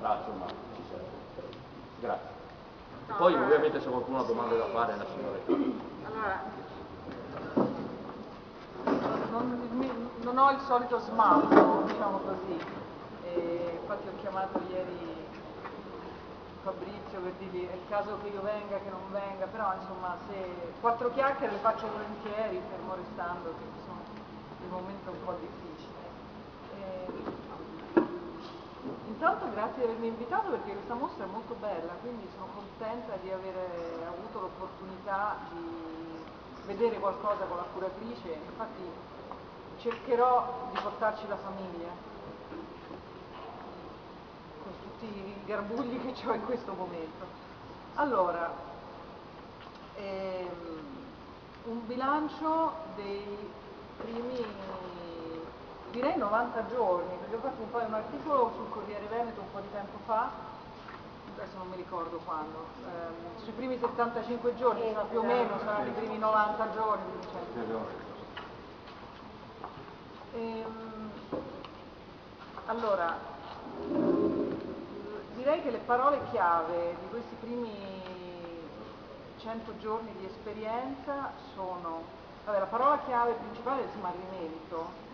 abbraccio, ma ci serve. Grazie. E poi ovviamente se qualcuno ha domande da fare la signora. Allora, non ho il solito smalto, diciamo così, infatti ho chiamato ieri Fabrizio per dirgli è il caso che io venga, che non venga, però insomma se 4 chiacchiere le faccio volentieri, fermo restando che insomma il momento è un po' difficile. Intanto grazie di avermi invitato perché questa mostra è molto bella, quindi sono contenta di aver avuto l'opportunità di vedere qualcosa con la curatrice, infatti cercherò di portarci la famiglia con tutti i garbugli che ho in questo momento. Allora, un bilancio dei primi, direi 90 giorni, perché ho fatto poi un articolo sul Corriere Veneto un po' di tempo fa, adesso non mi ricordo quando, sui primi 75 giorni, più o meno saranno i primi 90 giorni. Allora, direi che le parole chiave di questi primi 100 giorni di esperienza sono, vabbè, la parola chiave principale è smarrimento,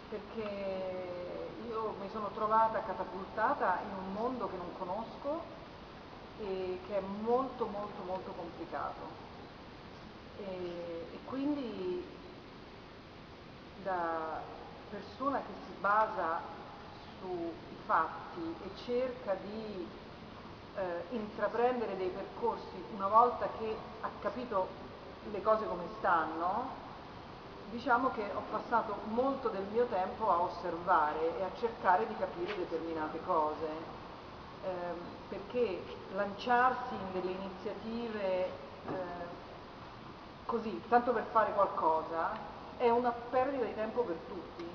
perché io mi sono trovata catapultata in un mondo che non conosco e che è molto molto molto complicato e quindi da persona che si basa sui fatti e cerca di intraprendere dei percorsi una volta che ha capito le cose come stanno, diciamo che ho passato molto del mio tempo a osservare e a cercare di capire determinate cose, perché lanciarsi in delle iniziative così, tanto per fare qualcosa, è una perdita di tempo per tutti.